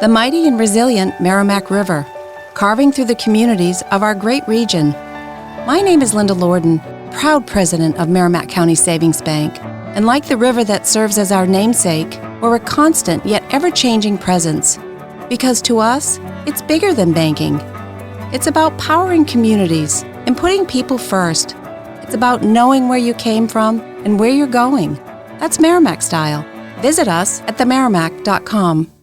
the mighty and resilient Merrimack River, carving through the communities of our great region. My name is Linda Lorden, proud president of Merrimack County Savings Bank, and like the river that serves as our namesake, we're a constant yet ever-changing presence. Because to us, it's bigger than banking. It's about powering communities and putting people first. It's about knowing where you came from and where you're going. That's Merrimack style. Visit us at themerrimack.com.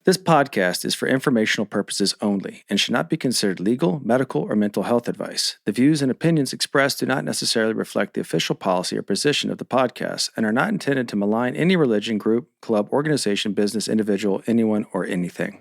This podcast is for informational purposes only and should not be considered legal, medical, or mental health advice. The views and opinions expressed do not necessarily reflect the official policy or position of the podcast and are not intended to malign any religion, group, club, organization, business, individual, anyone, or anything.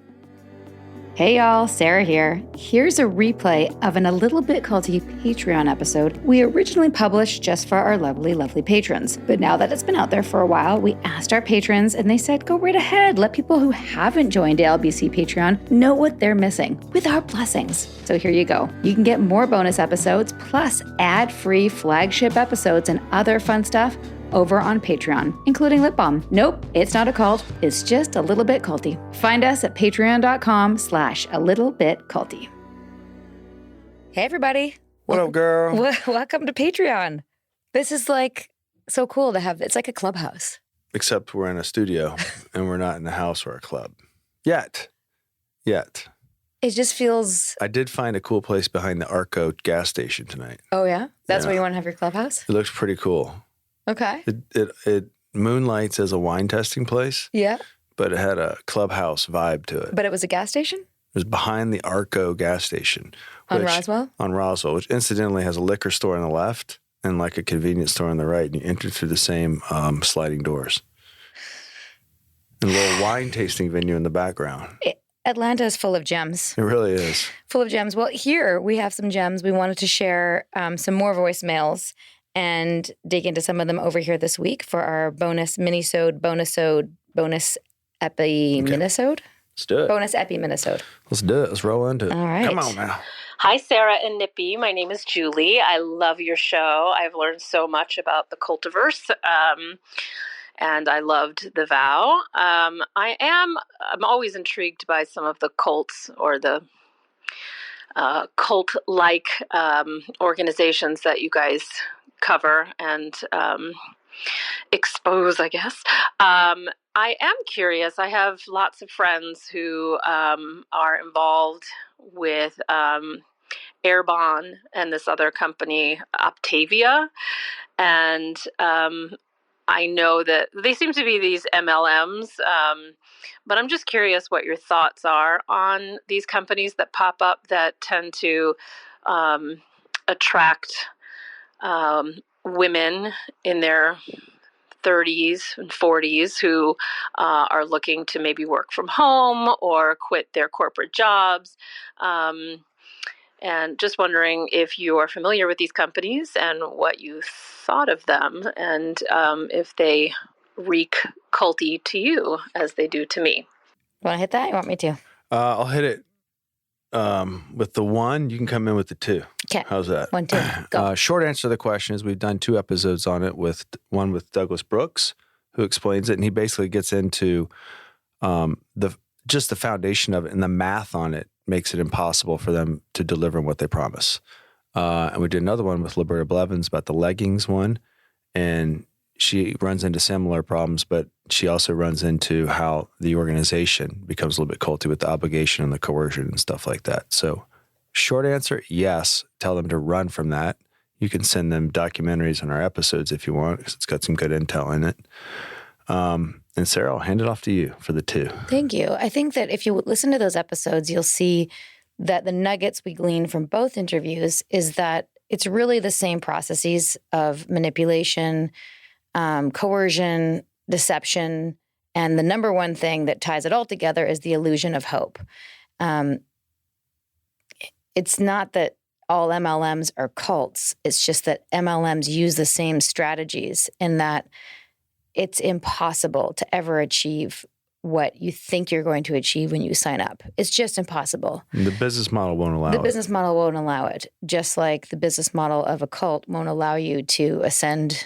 Hey y'all, Sarah here. Here's a replay of A Little Bit Culty Patreon episode we originally published just for our lovely, lovely patrons. But now that it's been out there for a while, we asked our patrons and they said, go right ahead. Let people who haven't joined ALBC Patreon know what they're missing with our blessings. So here you go. You can get more bonus episodes plus ad-free flagship episodes and other fun stuff over on Patreon, including lip balm. Nope, it's not a cult. It's just a little bit culty. Find us at patreon.com/a-little-bit-culty. Hey, everybody. What up, girl? Welcome to Patreon. This is like so cool to have. It's like a clubhouse. Except we're in a studio and we're not in a house or a club. Yet. It just feels... I did find a cool place behind the Arco gas station tonight. Oh, yeah? That's where you want to have your clubhouse? It looks pretty cool. Okay. It moonlights as a wine testing place. Yeah. But it had a clubhouse vibe to it. But it was a gas station? It was behind the Arco gas station. On Roswell? On Roswell, which incidentally has a liquor store on the left and like a convenience store on the right. And you enter through the same sliding doors. And a little wine tasting venue in the background. Atlanta is full of gems. It really is. Full of gems. Well, here we have some gems. We wanted to share some more voicemails and dig into some of them over here this week for our bonus epi minisode. Let's do it. Bonus epi minisode. Let's do it. Let's roll into it. All right. Come on now. Hi, Sarah and Nippy. My name is Julie. I love your show. I've learned so much about the cultiverse, and I loved The Vow. I'm always intrigued by some of the cults or the cult-like organizations that you guys cover and expose, I guess. I am curious. I have lots of friends who are involved with Airbon and this other company, Optavia. And I know that they seem to be these MLMs, but I'm just curious what your thoughts are on these companies that pop up that tend to attract women in their 30s and 40s who are looking to maybe work from home or quit their corporate jobs. And just wondering if you are familiar with these companies and what you thought of them and if they reek culty to you as they do to me. Want to hit that? You want me to? I'll hit it with the one. You can come in with the two. Okay. How's that? 1, 2, go. Short answer to the question is we've done 2 episodes on it with Douglas Brooks, who explains it, and he basically gets into the foundation of it and the math on it makes it impossible for them to deliver what they promise. And we did another one with Liberta Blevins about the leggings one, and she runs into similar problems, but she also runs into how the organization becomes a little bit culty with the obligation and the coercion and stuff like that. So short answer, yes, tell them to run from that. You can send them documentaries on our episodes if you want, because it's got some good intel in it. And Sarah, I'll hand it off to you for the 2. Thank you. I think that if you listen to those episodes, you'll see that the nuggets we glean from both interviews is that it's really the same processes of manipulation, coercion, deception, and the number one thing that ties it all together is the illusion of hope. It's not that all MLMs are cults. It's just that MLMs use the same strategies in that it's impossible to ever achieve what you think you're going to achieve when you sign up. It's just impossible. The business model won't allow it. The business model won't allow it, just like the business model of a cult won't allow you to ascend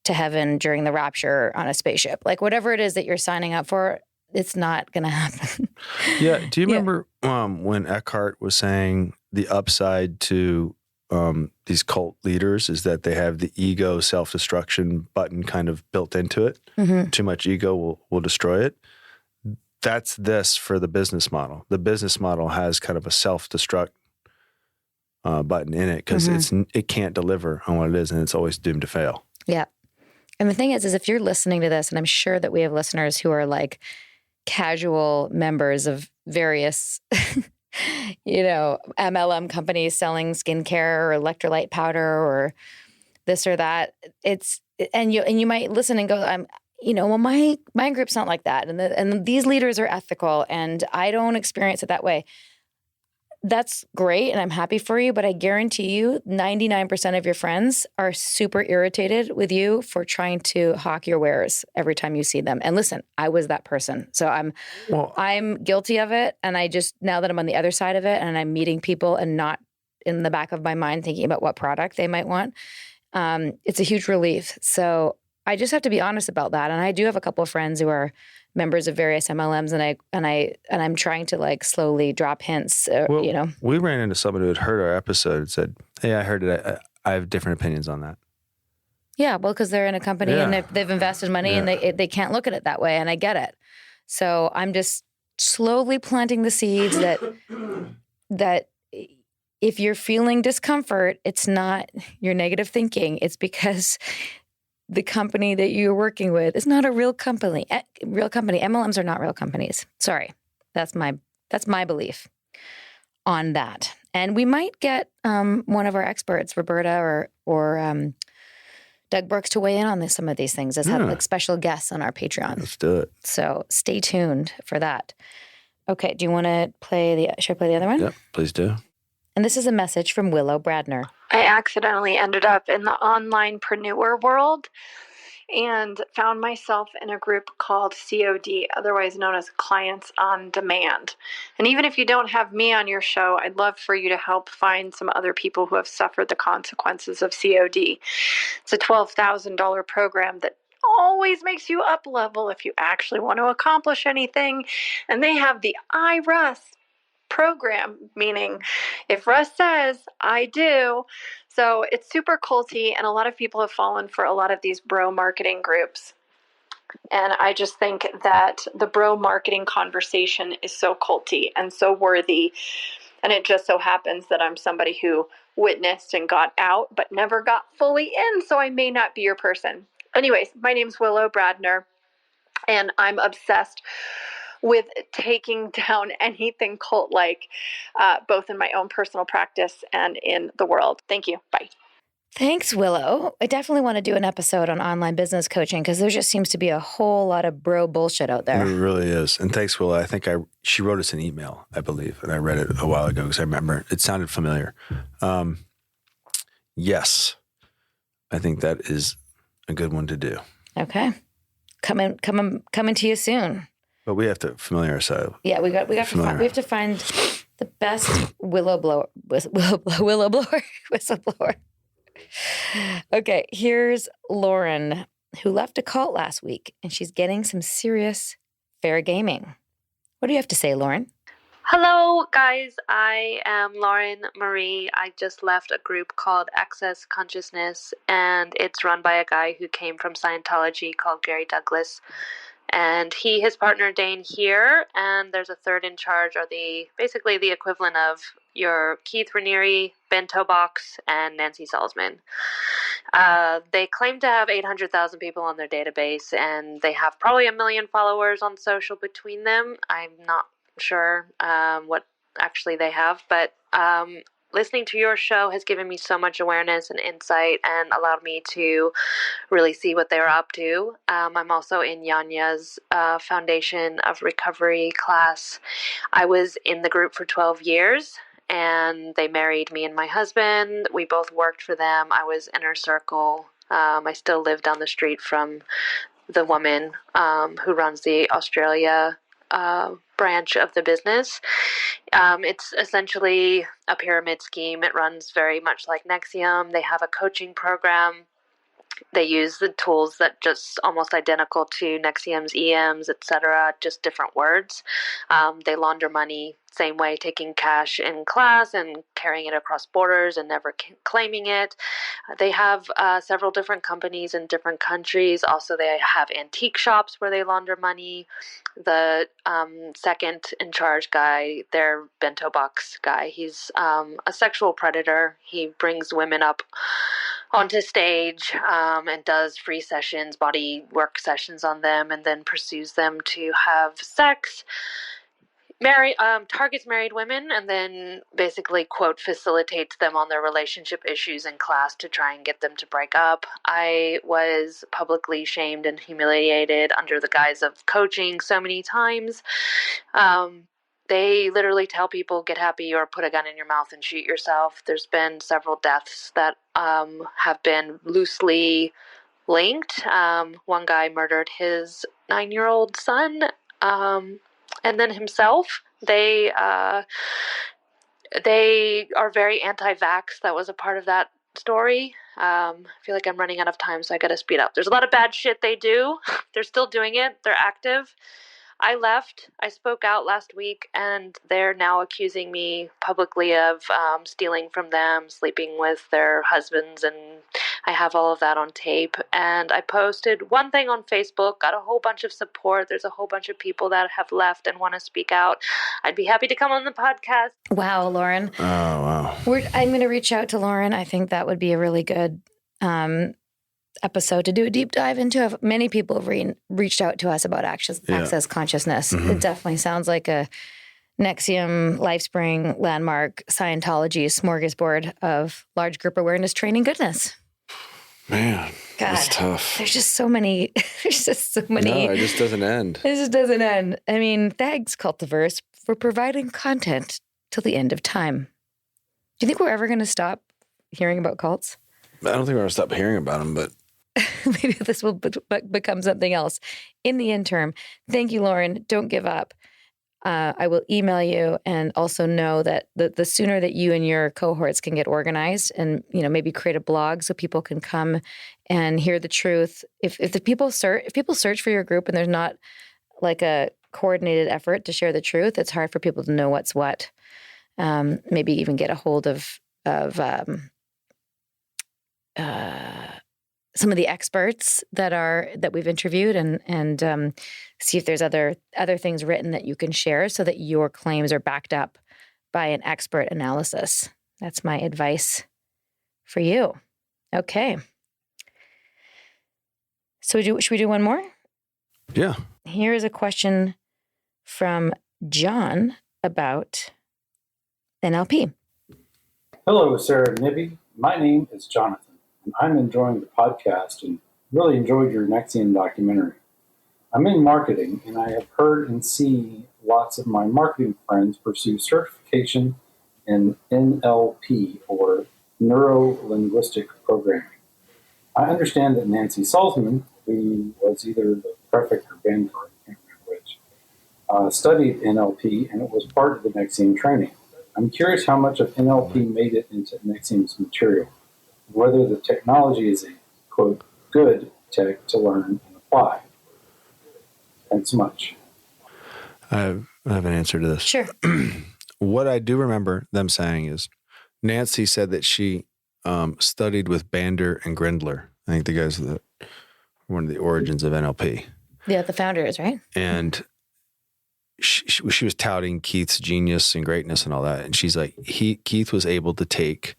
to heaven during the rapture on a spaceship. Like whatever it is that you're signing up for, it's not going to happen. Yeah. Do you Yeah. remember when Eckhart was saying the upside to these cult leaders is that they have the ego self-destruction button kind of built into it? Mm-hmm. Too much ego will destroy it. That's this for the business model. The business model has kind of a self-destruct button in it because it can't deliver on what it is, and it's always doomed to fail. Yeah. And the thing is if you're listening to this, and I'm sure that we have listeners who are like casual members of various, MLM companies selling skincare or electrolyte powder or this or that. And you might listen and go, well, my group's not like that, and these leaders are ethical, and I don't experience it that way. That's great, and I'm happy for you, but I guarantee you 99% of your friends are super irritated with you for trying to hawk your wares every time you see them. And listen, I was that person. So I'm guilty of it, and I just, now that I'm on the other side of it and I'm meeting people and not in the back of my mind thinking about what product they might want, it's a huge relief. So I just have to be honest about that. And I do have a couple of friends who are members of various MLMs, and I'm trying to like slowly drop hints. We ran into someone who had heard our episode and said, "Hey, I heard it. I have different opinions on that." Yeah, well, because they're in a company and they've invested money and they can't look at it that way, and I get it. So I'm just slowly planting the seeds that if you're feeling discomfort, it's not your negative thinking. It's because the company that you're working with is not a real company. MLMs are not real companies. Sorry. That's my belief on that. And we might get one of our experts, Roberta or Doug Brooks, to weigh in on some of these things as have like special guests on our Patreon. Let's do it. So stay tuned for that. Okay. Do you want to should I play the other one? Yep, please do. And this is a message from Willow Bradner. I accidentally ended up in the onlinepreneur world and found myself in a group called COD, otherwise known as Clients on Demand. And even if you don't have me on your show, I'd love for you to help find some other people who have suffered the consequences of COD. It's a $12,000 program that always makes you up level if you actually want to accomplish anything. And they have the IRUS program, meaning if Russ says, I do. So it's super culty, and a lot of people have fallen for a lot of these bro marketing groups. And I just think that the bro marketing conversation is so culty and so worthy. And it just so happens that I'm somebody who witnessed and got out, but never got fully in. So I may not be your person. Anyways, my name's Willow Bradner, and I'm obsessed with taking down anything cult-like, both in my own personal practice and in the world. Thank you. Bye. Thanks, Willow. I definitely want to do an episode on online business coaching because there just seems to be a whole lot of bro bullshit out there. It really is. And thanks, Willow. I think she wrote us an email, I believe, and I read it a while ago because I remember it sounded familiar. Yes, I think that is a good one to do. Okay. Coming to you soon. But we have to familiarize ourselves. Yeah, we have to find the best whistleblower. Okay, here's Lauren, who left a cult last week, and she's getting some serious fair gaming. What do you have to say, Lauren? Hello, guys. I am Lauren Marie. I just left a group called Access Consciousness, and it's run by a guy who came from Scientology called Gary Douglas. And his partner Dane here, and there's a third in charge, are basically the equivalent of your Keith Raniere, Bento Box, and Nancy Salzman. They claim to have 800,000 people on their database, and they have probably 1 million followers on social between them. I'm not sure what actually they have, but listening to your show has given me so much awareness and insight and allowed me to really see what they're up to. I'm also in Yanya's Foundation of Recovery class. I was in the group for 12 years, and they married me and my husband. We both worked for them. I was inner circle. I still live down the street from the woman who runs the Australia branch of the business. It's essentially a pyramid scheme. It runs very much like Nexium. They have a coaching program. They use the tools that just almost identical to Nexium's, EMs, etc., just different words. They launder money same way, taking cash in class and carrying it across borders and never claiming it. They have several different companies in different countries. Also, they have antique shops where they launder money. The second in charge guy, their bento box guy, he's a sexual predator. He brings women up onto stage and does free sessions, body work sessions on them, and then pursues them to have sex. Targets married women and then basically, quote, facilitates them on their relationship issues in class to try and get them to break up. I was publicly shamed and humiliated under the guise of coaching so many times. They literally tell people, get happy or put a gun in your mouth and shoot yourself. There's been several deaths that have been loosely linked. One guy murdered his 9-year-old son. And then himself. They are very anti-vax. That was a part of that story. I feel like I'm running out of time, so I got to speed up. There's a lot of bad shit they do. They're still doing it. They're active. I left. I spoke out last week, and they're now accusing me publicly of stealing from them, sleeping with their husbands, and I have all of that on tape. And I posted one thing on Facebook, got a whole bunch of support. There's a whole bunch of people that have left and want to speak out. I'd be happy to come on the podcast. Wow, Lauren. Oh, wow. I'm going to reach out to Lauren. I think that would be a really good episode to do a deep dive into. Many people have reached out to us about access consciousness. Mm-hmm. It definitely sounds like a Nexium, LifeSpring, Landmark, Scientology smorgasbord of large group awareness training goodness. Man, God, that's tough. There's just so many. No, it just doesn't end. It just doesn't end. I mean, thanks, Cultiverse, for providing content till the end of time. Do you think we're ever going to stop hearing about cults? I don't think we're going to stop hearing about them, but maybe this will become something else. In the interim, thank you, Lauren. Don't give up. I will email you, and also know that the sooner that you and your cohorts can get organized and, maybe create a blog so people can come and hear the truth. If people search for your group and there's not like a coordinated effort to share the truth, it's hard for people to know what's what. Maybe even get a hold of some of the experts that we've interviewed and see if there's other things written that you can share so that your claims are backed up by an expert analysis. That's my advice for you. Okay. So should we do one more? Yeah. Here is a question from John about NLP. Hello, Sarah and Nippy. My name is Jonathan. I'm enjoying the podcast and really enjoyed your Nexium documentary. I'm in marketing, and I have heard and seen lots of my marketing friends pursue certification in NLP, or Neuro-Linguistic Programming. I understand that Nancy Salzman, who was either the prefect or mentor, I can't remember which, studied NLP, and it was part of the Nexium training. I'm curious how much of NLP made it into Nexium's material, whether the technology is a, quote, good tech to learn and apply. Thanks much. I have an answer to this. Sure. What I do remember them saying is Nancy said that she studied with Bander and Grindler. I think the guys that one of the origins of NLP. Yeah, the founders, right? And she was touting Keith's genius and greatness and all that. And she's like, Keith was able to take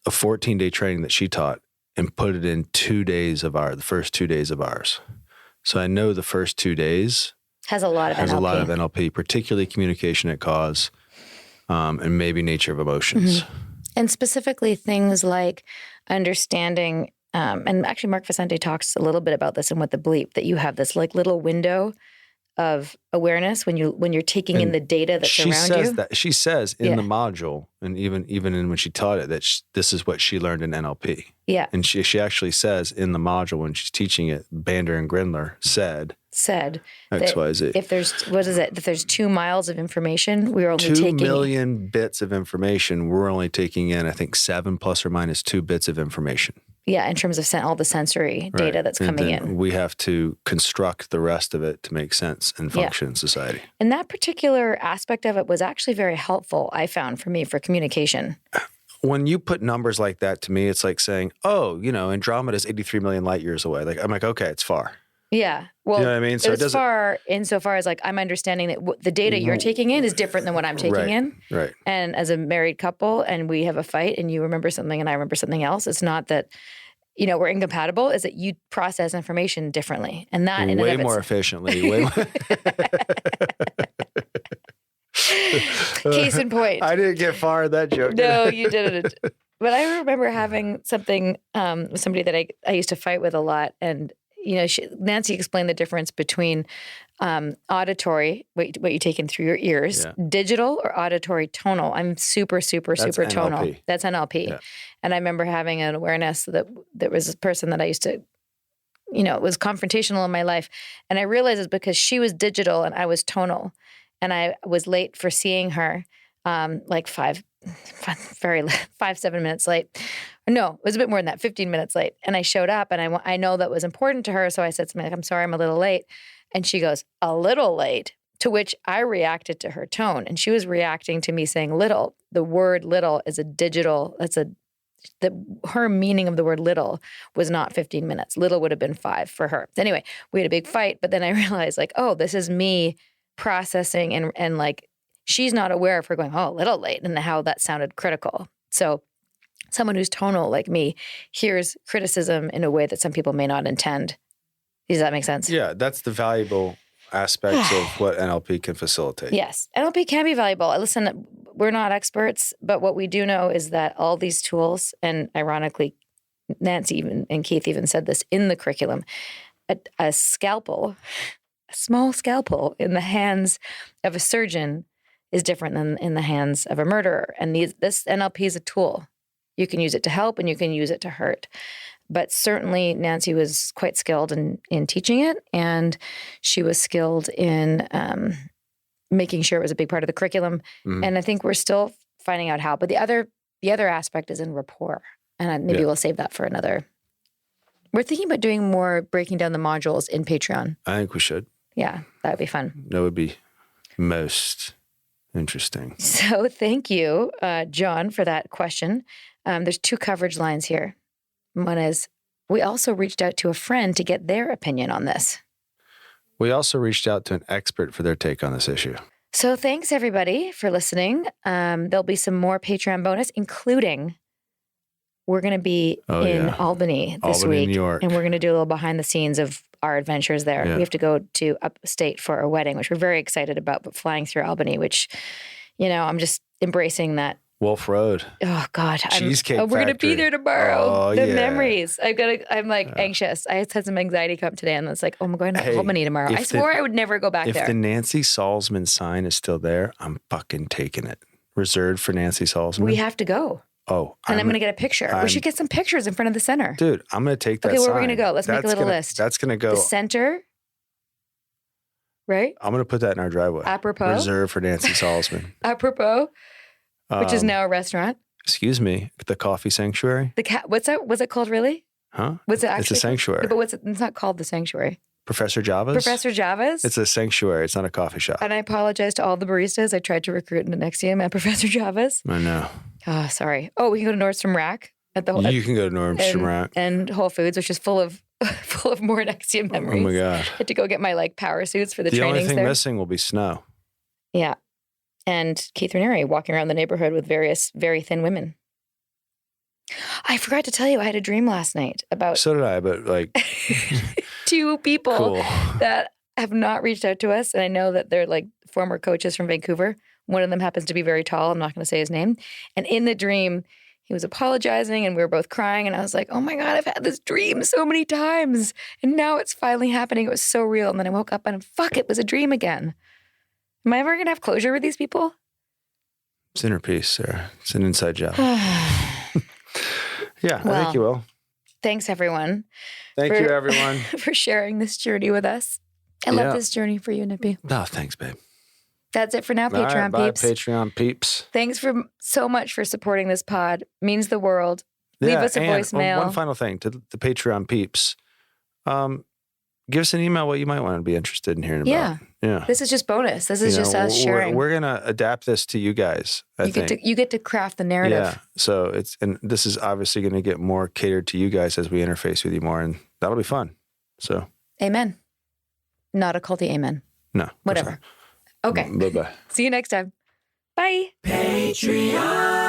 a 14-day training that she taught and put it in 2 days of the first 2 days of ours. So I know the first 2 days has a lot of NLP, particularly communication at cause, and maybe nature of emotions. Mm-hmm. And specifically things like understanding, and actually Mark Vicente talks a little bit about this in What the Bleep, that you have this like little window of awareness when you're taking in the data that's around you. She says in the module, and even in when she taught it, that this is what she learned in NLP. Yeah. And she actually says in the module when she's teaching it, Bander and Grindler said said XYZ. if there's 2 miles of information, we're only 2 taking million bits of information. We're only taking in, I think, 7 plus or minus 2 bits of information. Yeah, in terms of all the sensory data that's and coming then in. We have to construct the rest of it to make sense and function in society. And that particular aspect of it was actually very helpful, I found, for me, for communication. When you put numbers like that to me, it's like saying, oh, Andromeda is 83 million light years away. I'm like, okay, it's far. Yeah. Well, you know what I mean? So it's far insofar as I'm understanding that the data you're taking in is different than what I'm taking in. Right. And as a married couple and we have a fight and you remember something and I remember something else, it's not that, we're incompatible, is that you process information differently. And that in way more efficiently. Way more. Case in point. I didn't get far in that joke. No, you didn't. But I remember having something with somebody that I used to fight with a lot. And Nancy explained the difference between auditory, what you take in through your ears, digital or auditory tonal. I'm super tonal. NLP. That's NLP. Yeah. And I remember having an awareness that there was a person that I used to, it was confrontational in my life. And I realized it's because she was digital and I was tonal. And I was late for seeing her, 7 minutes late. No, it was a bit more than that, 15 minutes late. And I showed up and I know that was important to her. So I said something like, I'm sorry, I'm a little late. And she goes, a little late, to which I reacted to her tone. And she was reacting to me saying little. The word little is a digital, her meaning of the word little was not 15 minutes. Little would have been 5 for her. Anyway, we had a big fight, but then I realized this is me processing and she's not aware of her going, oh, a little late, and how that sounded critical. So someone who's tonal like me hears criticism in a way that some people may not intend. Does that make sense? Yeah, that's the valuable aspects of what NLP can facilitate. Yes, NLP can be valuable. Listen, we're not experts, but what we do know is that all these tools, and ironically, Nancy and Keith even said this in the curriculum, a scalpel, a small scalpel in the hands of a surgeon is different than in the hands of a murderer. And this NLP is a tool. You can use it to help and you can use it to hurt. But certainly Nancy was quite skilled in teaching it, and she was skilled in making sure it was a big part of the curriculum. Mm-hmm. And I think we're still finding out how. But the other aspect is in rapport. And maybe we'll save that for another. We're thinking about doing more breaking down the modules in Patreon. I think we should. Yeah, that would be fun. That would be most interesting. So thank you, John, for that question. There's 2 coverage lines here. One is, we also reached out to a friend to get their opinion on this. We also reached out to an expert for their take on this issue. So thanks, everybody, for listening. There'll be some more Patreon bonus, including we're going to be in Albany this week. New York. And we're going to do a little behind the scenes of our adventures there. Yeah. We have to go to upstate for a wedding, which we're very excited about, but flying through Albany, which, I'm just embracing that. Wolf Road. Oh God. Cheesecake We're going to be there tomorrow. Oh, the memories. I'm anxious. I had some anxiety come today and it's like, I'm going to Albany tomorrow. I swore I would never go back there. If the Nancy Salzman sign is still there, I'm fucking taking it. Reserved for Nancy Salzman. We have to go. Oh. And I'm going to get a picture. We should get some pictures in front of the center. Dude, I'm going to take that sign. Okay, where are we going to go? Let's make a little list. That's going to go. The center. Right? I'm going to put that in our driveway. Apropos. Reserved for Nancy Salzman. Apropos. Which is now a restaurant. Excuse me, the Coffee Sanctuary. What's that? What's it called? Really? Huh? What's it actually? It's a sanctuary. But it's not called the sanctuary. Professor Java's. Professor Java's. It's a sanctuary. It's not a coffee shop. And I apologize to all the baristas I tried to recruit into Nexium at Professor Java's. I know. Oh, sorry. Oh, we can go to Nordstrom Rack at the. You can go to Nordstrom Rack and Whole Foods, which is full of more Nexium memories. Oh my God! I had to go get my power suits for the trainings. The only thing there. Missing will be snow. Yeah. And Keith Raniere walking around the neighborhood with various very thin women. I forgot to tell you, I had a dream last night about... So did I, but 2 people cool. that have not reached out to us. And I know that they're former coaches from Vancouver. One of them happens to be very tall. I'm not going to say his name. And in the dream, he was apologizing and we were both crying. And I was like, oh my God, I've had this dream so many times. And now it's finally happening. It was so real. And then I woke up and it was a dream again. Am I ever going to have closure with these people? It's inner peace, Sarah. It's an inside job. Yeah, I think you will. Thanks, everyone. Thank you, everyone. For sharing this journey with us. I love this journey for you, Nippy. Oh, thanks, babe. That's it for now, Patreon All right, bye, peeps. Patreon peeps. Thanks so much for supporting this pod. Means the world. Leave us a voicemail. One final thing to the Patreon peeps. Give us an email what you might want to be interested in hearing about. Yeah. This is just bonus. This is just us sharing. We're going to adapt this to you guys, I think. You get to craft the narrative. Yeah. So and this is obviously going to get more catered to you guys as we interface with you more, and that'll be fun. So. Amen. Not a culty amen. No. Whatever. Okay. Bye-bye. See you next time. Bye. Patreon.